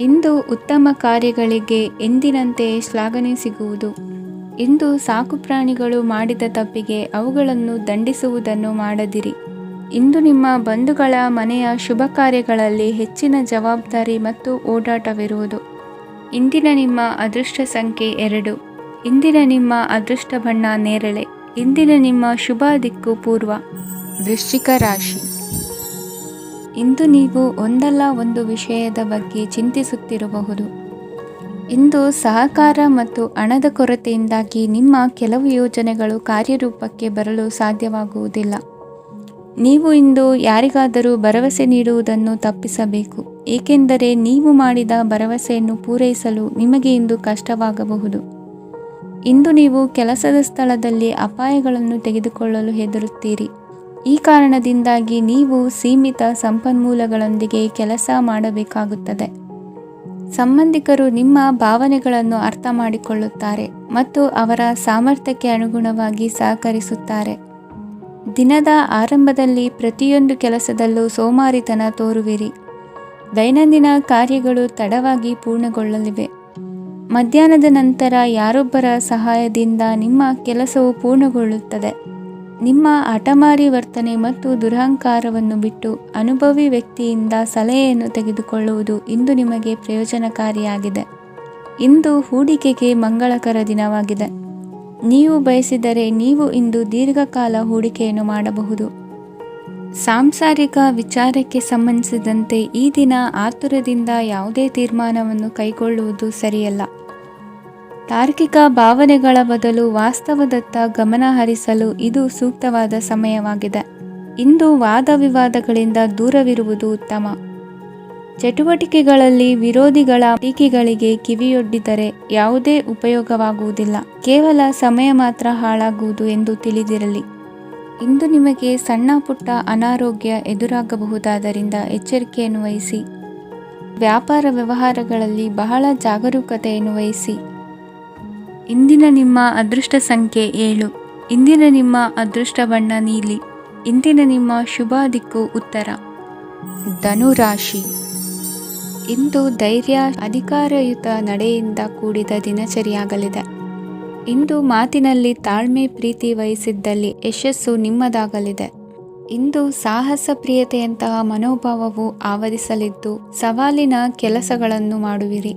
ಇಂದು ಉತ್ತಮ ಕಾರ್ಯಗಳಿಗೆ ಎಂದಿನಂತೆ ಶ್ಲಾಘನೆ ಸಿಗುವುದು. ಇಂದು ಸಾಕುಪ್ರಾಣಿಗಳು ಮಾಡಿದ ತಪ್ಪಿಗೆ ಅವುಗಳನ್ನು ದಂಡಿಸುವುದನ್ನು ಮಾಡದಿರಿ. ಇಂದು ನಿಮ್ಮ ಬಂಧುಗಳ ಮನೆಯ ಶುಭ ಕಾರ್ಯಗಳಲ್ಲಿ ಹೆಚ್ಚಿನ ಜವಾಬ್ದಾರಿ ಮತ್ತು ಓಡಾಟವಿರುವುದು. ಇಂದಿನ ನಿಮ್ಮ ಅದೃಷ್ಟ ಸಂಖ್ಯೆ 2. ಇಂದಿನ ನಿಮ್ಮ ಅದೃಷ್ಟ ಬಣ್ಣ ನೇರಳೆ. ಇಂದಿನ ನಿಮ್ಮ ಶುಭ ದಿಕ್ಕು ಪೂರ್ವ. ವೃಶ್ಚಿಕ ರಾಶಿ. ಇಂದು ನೀವು ಒಂದಲ್ಲ ಒಂದು ವಿಷಯದ ಬಗ್ಗೆ ಚಿಂತಿಸುತ್ತಿರಬಹುದು. ಇಂದು ಸಹಕಾರ ಮತ್ತು ಹಣದ ಕೊರತೆಯಿಂದಾಗಿ ನಿಮ್ಮ ಕೆಲವು ಯೋಜನೆಗಳು ಕಾರ್ಯರೂಪಕ್ಕೆ ಬರಲು ಸಾಧ್ಯವಾಗುವುದಿಲ್ಲ. ನೀವು ಇಂದು ಯಾರಿಗಾದರೂ ಭರವಸೆ ನೀಡುವುದನ್ನು ತಪ್ಪಿಸಬೇಕು, ಏಕೆಂದರೆ ನೀವು ಮಾಡಿದ ಭರವಸೆಯನ್ನು ಪೂರೈಸಲು ನಿಮಗೆ ಇಂದು ಕಷ್ಟವಾಗಬಹುದು. ಇಂದು ನೀವು ಕೆಲಸದ ಸ್ಥಳದಲ್ಲಿ ಅಪಾಯಗಳನ್ನು ತೆಗೆದುಕೊಳ್ಳಲು ಹೆದರುತ್ತೀರಿ. ಈ ಕಾರಣದಿಂದಾಗಿ ನೀವು ಸೀಮಿತ ಸಂಪನ್ಮೂಲಗಳೊಂದಿಗೆ ಕೆಲಸ ಮಾಡಬೇಕಾಗುತ್ತದೆ. ಸಂಬಂಧಿಕರು ನಿಮ್ಮ ಭಾವನೆಗಳನ್ನು ಅರ್ಥ ಮಾಡಿಕೊಳ್ಳುತ್ತಾರೆ ಮತ್ತು ಅವರ ಸಾಮರ್ಥ್ಯಕ್ಕೆ ಅನುಗುಣವಾಗಿ ಸಹಕರಿಸುತ್ತಾರೆ. ದಿನದ ಆರಂಭದಲ್ಲಿ ಪ್ರತಿಯೊಂದು ಕೆಲಸದಲ್ಲೂ ಸೋಮಾರಿತನ ತೋರುವಿರಿ. ದೈನಂದಿನ ಕಾರ್ಯಗಳು ತಡವಾಗಿ ಪೂರ್ಣಗೊಳ್ಳಲಿವೆ. ಮಧ್ಯಾಹ್ನದ ನಂತರ ಯಾರೊಬ್ಬರ ಸಹಾಯದಿಂದ ನಿಮ್ಮ ಕೆಲಸವು ಪೂರ್ಣಗೊಳ್ಳುತ್ತದೆ. ನಿಮ್ಮ ಹಠಮಾರಿ ವರ್ತನೆ ಮತ್ತು ದುರಹಂಕಾರವನ್ನು ಬಿಟ್ಟು ಅನುಭವಿ ವ್ಯಕ್ತಿಯಿಂದ ಸಲಹೆಯನ್ನು ತೆಗೆದುಕೊಳ್ಳುವುದು ಇಂದು ನಿಮಗೆ ಪ್ರಯೋಜನಕಾರಿಯಾಗಿದೆ. ಇಂದು ಹೂಡಿಕೆಗೆ ಮಂಗಳಕರ ದಿನವಾಗಿದೆ. ನೀವು ಬಯಸಿದರೆ ನೀವು ಇಂದು ದೀರ್ಘಕಾಲ ಹೂಡಿಕೆಯನ್ನು ಮಾಡಬಹುದು. ಸಾಂಸಾರಿಕ ವಿಚಾರಕ್ಕೆ ಸಂಬಂಧಿಸಿದಂತೆ ಈ ದಿನ ಆತುರದಿಂದ ಯಾವುದೇ ತೀರ್ಮಾನವನ್ನು ಕೈಗೊಳ್ಳುವುದು ಸರಿಯಲ್ಲ. ತಾರ್ಕಿಕ ಭಾವನೆಗಳ ಬದಲು ವಾಸ್ತವದತ್ತ ಗಮನ ಹರಿಸಲು ಇದು ಸೂಕ್ತವಾದ ಸಮಯವಾಗಿದೆ. ಇಂದು ವಾದ ವಿವಾದಗಳಿಂದ ದೂರವಿರುವುದು ಉತ್ತಮ. ಚಟುವಟಿಕೆಗಳಲ್ಲಿ ವಿರೋಧಿಗಳ ಟೀಕೆಗಳಿಗೆ ಕಿವಿಯೊಡ್ಡಿದರೆ ಯಾವುದೇ ಉಪಯೋಗವಾಗುವುದಿಲ್ಲ. ಕೇವಲ ಸಮಯ ಮಾತ್ರ ಹಾಳಾಗುವುದು ಎಂದು ತಿಳಿದಿರಲಿ. ಇಂದು ನಿಮಗೆ ಸಣ್ಣ ಪುಟ್ಟ ಅನಾರೋಗ್ಯ ಎದುರಾಗಬಹುದಾದ್ದರಿಂದ ಎಚ್ಚರಿಕೆಯನ್ನು ವಹಿಸಿ. ವ್ಯಾಪಾರ ವ್ಯವಹಾರಗಳಲ್ಲಿ ಬಹಳ ಜಾಗರೂಕತೆಯನ್ನು ವಹಿಸಿ. ಇಂದಿನ ನಿಮ್ಮ ಅದೃಷ್ಟ ಸಂಖ್ಯೆ 7. ಇಂದಿನ ನಿಮ್ಮ ಅದೃಷ್ಟ ಬಣ್ಣ ನೀಲಿ. ಇಂದಿನ ನಿಮ್ಮ ಶುಭ ದಿಕ್ಕು ಉತ್ತರ. ಧನುರಾಶಿ. ಇಂದು ಧೈರ್ಯ, ಅಧಿಕಾರಯುತ ನಡೆಯಿಂದ ಕೂಡಿದ ದಿನಚರಿಯಾಗಲಿದೆ. ಇಂದು ಮಾತಿನಲ್ಲಿ ತಾಳ್ಮೆ, ಪ್ರೀತಿ ವಹಿಸಿದ್ದಲ್ಲಿ ಯಶಸ್ಸು ನಿಮ್ಮದಾಗಲಿದೆ. ಇಂದು ಸಾಹಸ ಪ್ರಿಯತೆಯಂತಹ ಮನೋಭಾವವು ಆವರಿಸಲಿದ್ದು ಸವಾಲಿನ ಕೆಲಸಗಳನ್ನು ಮಾಡುವಿರಿ.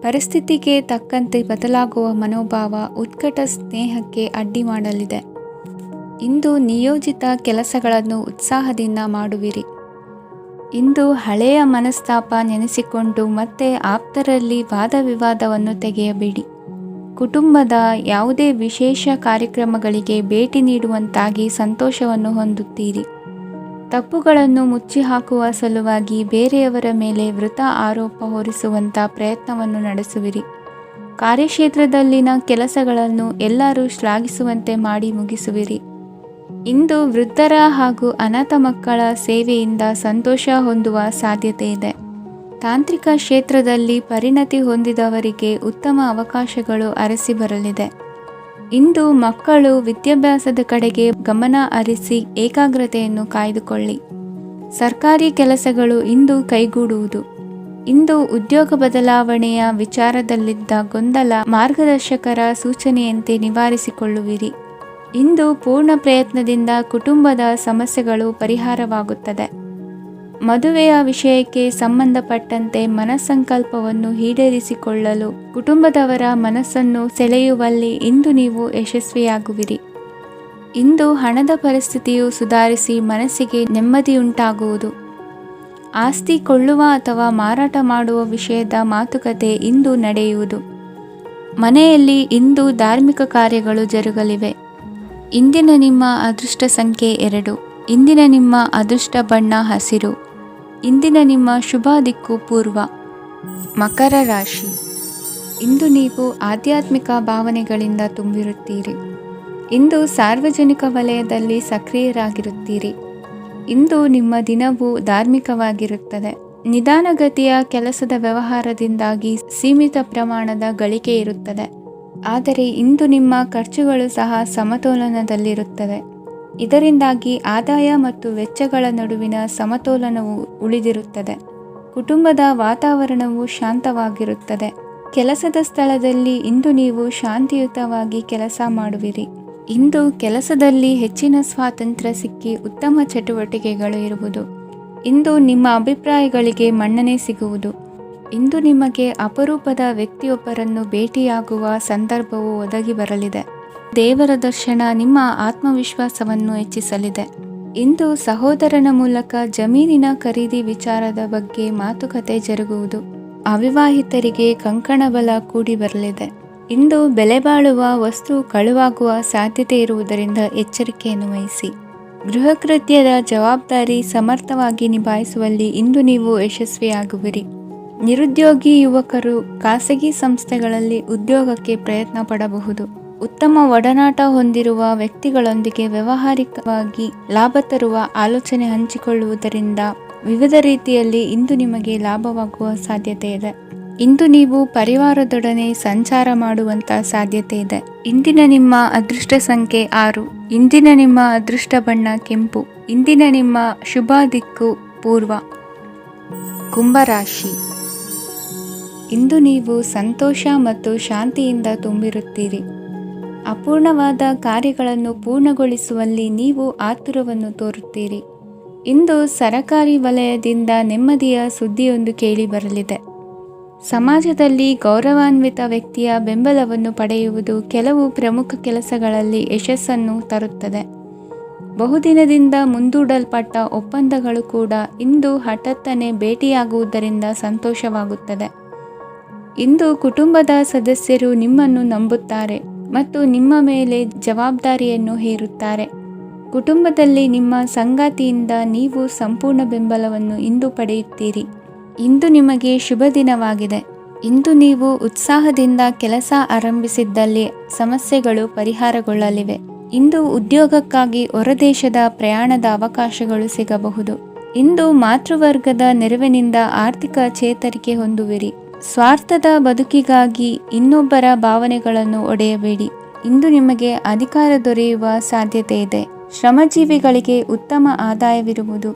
ಪರಿಸ್ಥಿತಿಗೆ ತಕ್ಕಂತೆ ಬದಲಾಗುವ ಮನೋಭಾವ ಉತ್ಕಟ ಸ್ನೇಹಕ್ಕೆ ಅಡ್ಡಿ ಮಾಡಲಿದೆ. ಇಂದು ನಿಯೋಜಿತ ಕೆಲಸಗಳನ್ನು ಉತ್ಸಾಹದಿಂದ ಮಾಡುವಿರಿ. ಇಂದು ಹಳೆಯ ಮನಸ್ತಾಪ ನೆನೆಸಿಕೊಂಡು ಮತ್ತೆ ಆಪ್ತರಲ್ಲಿ ವಾದ ವಿವಾದವನ್ನು ತೆಗೆಯಬೇಡಿ. ಕುಟುಂಬದ ಯಾವುದೇ ವಿಶೇಷ ಕಾರ್ಯಕ್ರಮಗಳಿಗೆ ಭೇಟಿ ನೀಡುವಂತಾಗಿ ಸಂತೋಷವನ್ನು ಹೊಂದುತ್ತೀರಿ. ತಪ್ಪುಗಳನ್ನು ಮುಚ್ಚಿಹಾಕುವ ಸಲುವಾಗಿ ಬೇರೆಯವರ ಮೇಲೆ ವೃಥಾ ಆರೋಪ ಹೊರಿಸುವಂಥ ಪ್ರಯತ್ನವನ್ನು ನಡೆಸುವಿರಿ. ಕಾರ್ಯಕ್ಷೇತ್ರದಲ್ಲಿನ ಕೆಲಸಗಳನ್ನು ಎಲ್ಲರೂ ಶ್ಲಾಘಿಸುವಂತೆ ಮಾಡಿ ಮುಗಿಸುವಿರಿ. ಇಂದು ವೃದ್ಧರ ಹಾಗೂ ಅನಾಥ ಮಕ್ಕಳ ಸೇವೆಯಿಂದ ಸಂತೋಷ ಹೊಂದುವ ಸಾಧ್ಯತೆ ಇದೆ. ತಾಂತ್ರಿಕ ಕ್ಷೇತ್ರದಲ್ಲಿ ಪರಿಣತಿ ಹೊಂದಿದವರಿಗೆ ಉತ್ತಮ ಅವಕಾಶಗಳು ಅರಸಿ ಬರಲಿದೆ. ಇಂದು ಮಕ್ಕಳು ವಿದ್ಯಾಭ್ಯಾಸದ ಕಡೆಗೆ ಗಮನ ಹರಿಸಿ ಏಕಾಗ್ರತೆಯನ್ನು ಕಾಯ್ದುಕೊಳ್ಳಿ. ಸರ್ಕಾರಿ ಕೆಲಸಗಳು ಇಂದು ಕೈಗೂಡುವುದು. ಇಂದು ಉದ್ಯೋಗ ಬದಲಾವಣೆಯ ವಿಚಾರದಲ್ಲಿದ್ದ ಗೊಂದಲ ಮಾರ್ಗದರ್ಶಕರ ಸೂಚನೆಯಂತೆ ನಿವಾರಿಸಿಕೊಳ್ಳುವಿರಿ. ಇಂದು ಪೂರ್ಣ ಪ್ರಯತ್ನದಿಂದ ಕುಟುಂಬದ ಸಮಸ್ಯೆಗಳು ಪರಿಹಾರವಾಗುತ್ತದೆ. ಮದುವೆಯ ವಿಷಯಕ್ಕೆ ಸಂಬಂಧಪಟ್ಟಂತೆ ಮನಸ್ಸಂಕಲ್ಪವನ್ನು ಈಡೇರಿಸಿಕೊಳ್ಳಲು ಕುಟುಂಬದವರ ಮನಸ್ಸನ್ನು ಸೆಳೆಯುವಲ್ಲಿ ಇಂದು ನೀವು ಯಶಸ್ವಿಯಾಗುವಿರಿ. ಇಂದು ಹಣದ ಪರಿಸ್ಥಿತಿಯು ಸುಧಾರಿಸಿ ಮನಸ್ಸಿಗೆ ನೆಮ್ಮದಿಯುಂಟಾಗುವುದು. ಆಸ್ತಿ ಕೊಳ್ಳುವ ಅಥವಾ ಮಾರಾಟ ಮಾಡುವ ವಿಷಯದ ಮಾತುಕತೆ ಇಂದು ನಡೆಯುವುದು. ಮನೆಯಲ್ಲಿ ಇಂದು ಧಾರ್ಮಿಕ ಕಾರ್ಯಗಳು ಜರುಗಲಿವೆ. ಇಂದಿನ ನಿಮ್ಮ ಅದೃಷ್ಟ ಸಂಖ್ಯೆ 2. ಇಂದಿನ ನಿಮ್ಮ ಅದೃಷ್ಟ ಬಣ್ಣ ಹಸಿರು. ಇಂದಿನ ನಿಮ್ಮ ಶುಭ ದಿಕ್ಕು ಪೂರ್ವ. ಮಕರ ರಾಶಿ. ಇಂದು ನೀವು ಆಧ್ಯಾತ್ಮಿಕ ಭಾವನೆಗಳಿಂದ ತುಂಬಿರುತ್ತೀರಿ. ಇಂದು ಸಾರ್ವಜನಿಕ ವಲಯದಲ್ಲಿ ಸಕ್ರಿಯರಾಗಿರುತ್ತೀರಿ. ಇಂದು ನಿಮ್ಮ ದಿನವು ಧಾರ್ಮಿಕವಾಗಿರುತ್ತದೆ. ನಿಧಾನಗತಿಯ ಕೆಲಸದ ವ್ಯವಹಾರದಿಂದಾಗಿ ಸೀಮಿತ ಪ್ರಮಾಣದ ಗಳಿಕೆ ಇರುತ್ತದೆ. ಆದರೆ ಇಂದು ನಿಮ್ಮ ಖರ್ಚುಗಳು ಸಹ ಸಮತೋಲನದಲ್ಲಿರುತ್ತವೆ. ಇದರಿಂದಾಗಿ ಆದಾಯ ಮತ್ತು ವೆಚ್ಚಗಳ ನಡುವಿನ ಸಮತೋಲನವು ಉಳಿದಿರುತ್ತದೆ. ಕುಟುಂಬದ ವಾತಾವರಣವು ಶಾಂತವಾಗಿರುತ್ತದೆ. ಕೆಲಸದ ಸ್ಥಳದಲ್ಲಿ ಇಂದು ನೀವು ಶಾಂತಿಯುತವಾಗಿ ಕೆಲಸ ಮಾಡುವಿರಿ. ಇಂದು ಕೆಲಸದಲ್ಲಿ ಹೆಚ್ಚಿನ ಸ್ವಾತಂತ್ರ್ಯ ಸಿಕ್ಕಿ ಉತ್ತಮ ಚಟುವಟಿಕೆಗಳು ಇರುವುದು. ಇಂದು ನಿಮ್ಮ ಅಭಿಪ್ರಾಯಗಳಿಗೆ ಮನ್ನಣೆ ಸಿಗುವುದು. ಇಂದು ನಿಮಗೆ ಅಪರೂಪದ ವ್ಯಕ್ತಿಯೊಬ್ಬರನ್ನು ಭೇಟಿಯಾಗುವ ಸಂದರ್ಭವು ಒದಗಿ ಬರಲಿದೆ. ದೇವರ ದರ್ಶನ ನಿಮ್ಮ ಆತ್ಮವಿಶ್ವಾಸವನ್ನು ಹೆಚ್ಚಿಸಲಿದೆ. ಇಂದು ಸಹೋದರನ ಮೂಲಕ ಜಮೀನಿನ ಖರೀದಿ ವಿಚಾರದ ಬಗ್ಗೆ ಮಾತುಕತೆ ಜರುಗುವುದು. ಅವಿವಾಹಿತರಿಗೆ ಕಂಕಣ ಬಲ ಕೂಡಿ ಬರಲಿದೆ. ಇಂದು ಬೆಲೆ ಬಾಳುವ ವಸ್ತು ಕಳುವಾಗುವ ಸಾಧ್ಯತೆ ಇರುವುದರಿಂದ ಎಚ್ಚರಿಕೆಯನ್ನು ವಹಿಸಿ. ಗೃಹ ಕೃತ್ಯದ ಜವಾಬ್ದಾರಿ ಸಮರ್ಥವಾಗಿ ನಿಭಾಯಿಸುವಲ್ಲಿ ಇಂದು ನೀವು ಯಶಸ್ವಿಯಾಗುವಿರಿ. ನಿರುದ್ಯೋಗಿ ಯುವಕರು ಖಾಸಗಿ ಸಂಸ್ಥೆಗಳಲ್ಲಿ ಉದ್ಯೋಗಕ್ಕೆ ಪ್ರಯತ್ನ ಪಡಬಹುದು. ಉತ್ತಮ ಒಡನಾಟ ಹೊಂದಿರುವ ವ್ಯಕ್ತಿಗಳೊಂದಿಗೆ ವ್ಯಾವಹಾರಿಕವಾಗಿ ಲಾಭ ತರುವ ಆಲೋಚನೆ ಹಂಚಿಕೊಳ್ಳುವುದರಿಂದ ವಿವಿಧ ರೀತಿಯಲ್ಲಿ ಇಂದು ನಿಮಗೆ ಲಾಭವಾಗುವ ಸಾಧ್ಯತೆ ಇದೆ. ಇಂದು ನೀವು ಪರಿವಾರದೊಡನೆ ಸಂಚಾರ ಮಾಡುವಂತ ಸಾಧ್ಯತೆ ಇದೆ. ಇಂದಿನ ನಿಮ್ಮ ಅದೃಷ್ಟ ಸಂಖ್ಯೆ 6. ಇಂದಿನ ನಿಮ್ಮ ಅದೃಷ್ಟ ಬಣ್ಣ ಕೆಂಪು. ಇಂದಿನ ನಿಮ್ಮ ಶುಭ ದಿಕ್ಕು ಪೂರ್ವ. ಕುಂಭರಾಶಿ. ಇಂದು ನೀವು ಸಂತೋಷ ಮತ್ತು ಶಾಂತಿಯಿಂದ ತುಂಬಿರುತ್ತೀರಿ. ಅಪೂರ್ಣವಾದ ಕಾರ್ಯಗಳನ್ನು ಪೂರ್ಣಗೊಳಿಸುವಲ್ಲಿ ನೀವು ಆತುರವನ್ನು ತೋರುತ್ತೀರಿ. ಇಂದು ಸರಕಾರಿ ವಲಯದಿಂದ ನೆಮ್ಮದಿಯ ಸುದ್ದಿಯೊಂದು ಕೇಳಿ ಬರಲಿದೆ. ಸಮಾಜದಲ್ಲಿ ಗೌರವಾನ್ವಿತ ವ್ಯಕ್ತಿಯ ಬೆಂಬಲವನ್ನು ಪಡೆಯುವುದು ಕೆಲವು ಪ್ರಮುಖ ಕೆಲಸಗಳಲ್ಲಿ ಯಶಸ್ಸನ್ನು ತರುತ್ತದೆ. ಬಹುದಿನದಿಂದ ಮುಂದೂಡಲ್ಪಟ್ಟ ಒಪ್ಪಂದಗಳು ಕೂಡ ಇಂದು ಹಠಾತ್ತನೆ ಭೇಟಿಯಾಗುವುದರಿಂದ ಸಂತೋಷವಾಗುತ್ತದೆ. ಇಂದು ಕುಟುಂಬದ ಸದಸ್ಯರು ನಿಮ್ಮನ್ನು ನಂಬುತ್ತಾರೆ ಮತ್ತು ನಿಮ್ಮ ಮೇಲೆ ಜವಾಬ್ದಾರಿಯನ್ನು ಹೇರುತ್ತಾರೆ. ಕುಟುಂಬದಲ್ಲಿ ನಿಮ್ಮ ಸಂಗಾತಿಯಿಂದ ನೀವು ಸಂಪೂರ್ಣ ಬೆಂಬಲವನ್ನು ಇಂದು ಪಡೆಯುತ್ತೀರಿ. ಇಂದು ನಿಮಗೆ ಶುಭ ದಿನವಾಗಿದೆ. ಇಂದು ನೀವು ಉತ್ಸಾಹದಿಂದ ಕೆಲಸ ಆರಂಭಿಸಿದ್ದಲ್ಲಿ ಸಮಸ್ಯೆಗಳು ಪರಿಹಾರಗೊಳ್ಳಲಿವೆ. ಇಂದು ಉದ್ಯೋಗಕ್ಕಾಗಿ ಹೊರದೇಶದ ಪ್ರಯಾಣದ ಅವಕಾಶಗಳು ಸಿಗಬಹುದು. ಇಂದು ಮಾತೃವರ್ಗದ ನೆರವಿನಿಂದ ಆರ್ಥಿಕ ಚೇತರಿಕೆ ಹೊಂದುವಿರಿ. ಸ್ವಾರ್ಥದ ಬದುಕಿಗಾಗಿ ಇನ್ನೊಬ್ಬರ ಭಾವನೆಗಳನ್ನು ಒಡೆಯಬೇಡಿ. ಇಂದು ನಿಮಗೆ ಅಧಿಕಾರ ದೊರೆಯುವ ಸಾಧ್ಯತೆ ಇದೆ. ಶ್ರಮಜೀವಿಗಳಿಗೆ ಉತ್ತಮ ಆದಾಯವಿರುವುದು.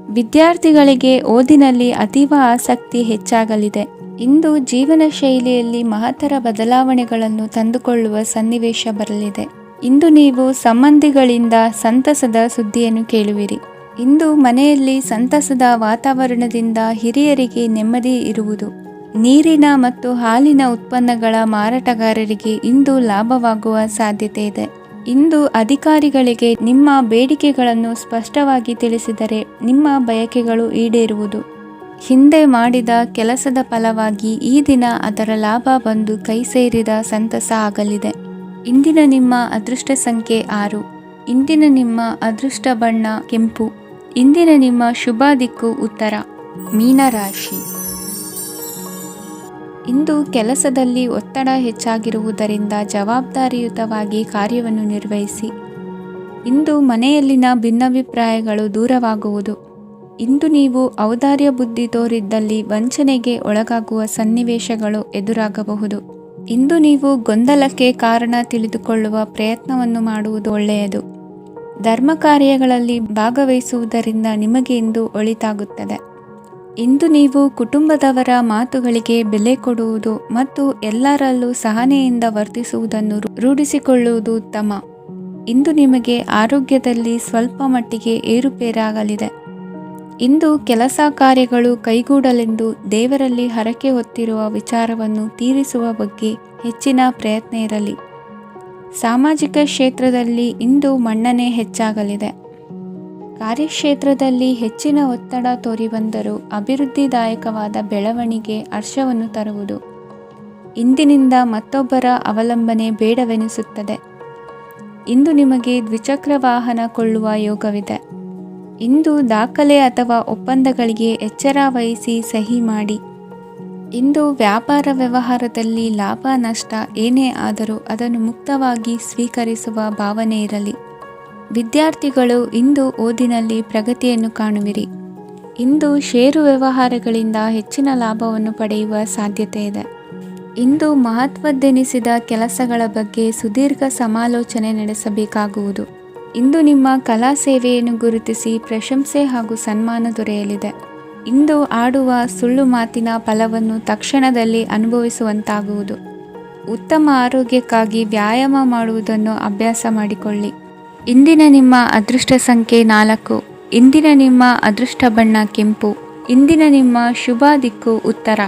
ವಿದ್ಯಾರ್ಥಿಗಳಿಗೆ ಓದಿನಲ್ಲಿ ಅತೀವ ಆಸಕ್ತಿ ಹೆಚ್ಚಾಗಲಿದೆ. ಇಂದು ಜೀವನ ಶೈಲಿಯಲ್ಲಿ ಮಹತ್ತರ ಬದಲಾವಣೆಗಳನ್ನು ತಂದುಕೊಳ್ಳುವ ಸನ್ನಿವೇಶ ಬರಲಿದೆ. ಇಂದು ನೀವು ಸಂಬಂಧಿಗಳಿಂದ ಸಂತಸದ ಸುದ್ದಿಯನ್ನು ಕೇಳುವಿರಿ. ಇಂದು ಮನೆಯಲ್ಲಿ ಸಂತಸದ ವಾತಾವರಣದಿಂದ ಹಿರಿಯರಿಗೆ ನೆಮ್ಮದಿ ಇರುವುದು. ನೀರಿನ ಮತ್ತು ಹಾಲಿನ ಉತ್ಪನ್ನಗಳ ಮಾರಾಟಗಾರರಿಗೆ ಇಂದು ಲಾಭವಾಗುವ ಸಾಧ್ಯತೆ ಇದೆ. ಇಂದು ಅಧಿಕಾರಿಗಳಿಗೆ ನಿಮ್ಮ ಬೇಡಿಕೆಗಳನ್ನು ಸ್ಪಷ್ಟವಾಗಿ ತಿಳಿಸಿದರೆ ನಿಮ್ಮ ಬಯಕೆಗಳು ಈಡೇರುವುದು. ಹಿಂದೆ ಮಾಡಿದ ಕೆಲಸದ ಫಲವಾಗಿ ಈ ದಿನ ಅದರ ಲಾಭ ಬಂದು ಕೈ ಸೇರಿದ ಸಂತಸ ಆಗಲಿದೆ. ಇಂದಿನ ನಿಮ್ಮ ಅದೃಷ್ಟ ಸಂಖ್ಯೆ 6. ಇಂದಿನ ನಿಮ್ಮ ಅದೃಷ್ಟ ಬಣ್ಣ ಕೆಂಪು. ಇಂದಿನ ನಿಮ್ಮ ಶುಭ ದಿಕ್ಕು ಉತ್ತರ. ಮೀನರಾಶಿ. ಇಂದು ಕೆಲಸದಲ್ಲಿ ಒತ್ತಡ ಹೆಚ್ಚಾಗಿರುವುದರಿಂದ ಜವಾಬ್ದಾರಿಯುತವಾಗಿ ಕಾರ್ಯವನ್ನು ನಿರ್ವಹಿಸಿ. ಇಂದು ಮನೆಯಲ್ಲಿನ ಭಿನ್ನಾಭಿಪ್ರಾಯಗಳು ದೂರವಾಗುವುದು. ಇಂದು ನೀವು ಔದಾರ್ಯ ಬುದ್ಧಿ ತೋರಿದ್ದಲ್ಲಿ ವಂಚನೆಗೆ ಒಳಗಾಗುವ ಸನ್ನಿವೇಶಗಳು ಎದುರಾಗಬಹುದು. ಇಂದು ನೀವು ಗೊಂದಲಕ್ಕೆ ಕಾರಣ ತಿಳಿದುಕೊಳ್ಳುವ ಪ್ರಯತ್ನವನ್ನು ಮಾಡುವುದು ಒಳ್ಳೆಯದು. ಧರ್ಮ ಕಾರ್ಯಗಳಲ್ಲಿ ಭಾಗವಹಿಸುವುದರಿಂದ ನಿಮಗೆ ಇಂದು ಒಳಿತಾಗುತ್ತದೆ. ಇಂದು ನೀವು ಕುಟುಂಬದವರ ಮಾತುಗಳಿಗೆ ಬೆಲೆ ಕೊಡುವುದು ಮತ್ತು ಎಲ್ಲರಲ್ಲೂ ಸಹನೆಯಿಂದ ವರ್ತಿಸುವುದನ್ನು ರೂಢಿಸಿಕೊಳ್ಳುವುದು ಉತ್ತಮ. ಇಂದು ನಿಮಗೆ ಆರೋಗ್ಯದಲ್ಲಿ ಸ್ವಲ್ಪ ಮಟ್ಟಿಗೆ ಏರುಪೇರಾಗಲಿದೆ. ಇಂದು ಕೆಲಸ ಕಾರ್ಯಗಳು ಕೈಗೂಡಲೆಂದು ದೇವರಲ್ಲಿ ಹರಕೆ ಹೊತ್ತಿರುವ ವಿಚಾರವನ್ನು ತೀರಿಸುವ ಬಗ್ಗೆ ಹೆಚ್ಚಿನ ಪ್ರಯತ್ನ ಇರಲಿ. ಸಾಮಾಜಿಕ ಕ್ಷೇತ್ರದಲ್ಲಿ ಇಂದು ಮನ್ನಣೆ ಹೆಚ್ಚಾಗಲಿದೆ. ಕಾರ್ಯಕ್ಷೇತ್ರದಲ್ಲಿ ಹೆಚ್ಚಿನ ಒತ್ತಡ ತೋರಿಬಂದರೂ ಅಭಿವೃದ್ಧಿದಾಯಕವಾದ ಬೆಳವಣಿಗೆ ಹರ್ಷವನ್ನು ತರುವುದು. ಇಂದಿನಿಂದ ಮತ್ತೊಬ್ಬರ ಅವಲಂಬನೆ ಬೇಡವೆನಿಸುತ್ತದೆ. ಇಂದು ನಿಮಗೆ ದ್ವಿಚಕ್ರ ವಾಹನ ಕೊಳ್ಳುವ ಯೋಗವಿದೆ. ಇಂದು ದಾಖಲೆ ಅಥವಾ ಒಪ್ಪಂದಗಳಿಗೆ ಎಚ್ಚರ ವಹಿಸಿ ಸಹಿ ಮಾಡಿ. ಇಂದು ವ್ಯಾಪಾರ ವ್ಯವಹಾರದಲ್ಲಿ ಲಾಭ ನಷ್ಟ ಏನೇ ಆದರೂ ಅದನ್ನು ಮುಕ್ತವಾಗಿ ಸ್ವೀಕರಿಸುವ ಭಾವನೆ ಇರಲಿ. ವಿದ್ಯಾರ್ಥಿಗಳು ಇಂದು ಓದಿನಲ್ಲಿ ಪ್ರಗತಿಯನ್ನು ಕಾಣುವಿರಿ. ಇಂದು ಷೇರು ವ್ಯವಹಾರಗಳಿಂದ ಹೆಚ್ಚಿನ ಲಾಭವನ್ನು ಪಡೆಯುವ ಸಾಧ್ಯತೆ ಇದೆ. ಇಂದು ಮಹತ್ವದ್ದೆನಿಸಿದ ಕೆಲಸಗಳ ಬಗ್ಗೆ ಸುದೀರ್ಘ ಸಮಾಲೋಚನೆ ನಡೆಸಬೇಕಾಗುವುದು. ಇಂದು ನಿಮ್ಮ ಕಲಾ ಸೇವೆಯನ್ನು ಗುರುತಿಸಿ ಪ್ರಶಂಸೆ ಹಾಗೂ ಸನ್ಮಾನ ದೊರೆಯಲಿದೆ. ಇಂದು ಆಡುವ ಸುಳ್ಳು ಮಾತಿನ ಫಲವನ್ನು ತಕ್ಷಣದಲ್ಲಿ ಅನುಭವಿಸುವಂತಾಗುವುದು. ಉತ್ತಮ ಆರೋಗ್ಯಕ್ಕಾಗಿ ವ್ಯಾಯಾಮ ಮಾಡುವುದನ್ನು ಅಭ್ಯಾಸ ಮಾಡಿಕೊಳ್ಳಿ. ಇಂದಿನ ನಿಮ್ಮ ಅದೃಷ್ಟ ಸಂಖ್ಯೆ 4. ಇಂದಿನ ನಿಮ್ಮ ಅದೃಷ್ಟ ಬಣ್ಣ ಕೆಂಪು. ಇಂದಿನ ನಿಮ್ಮ ಶುಭ ದಿಕ್ಕು ಉತ್ತರ.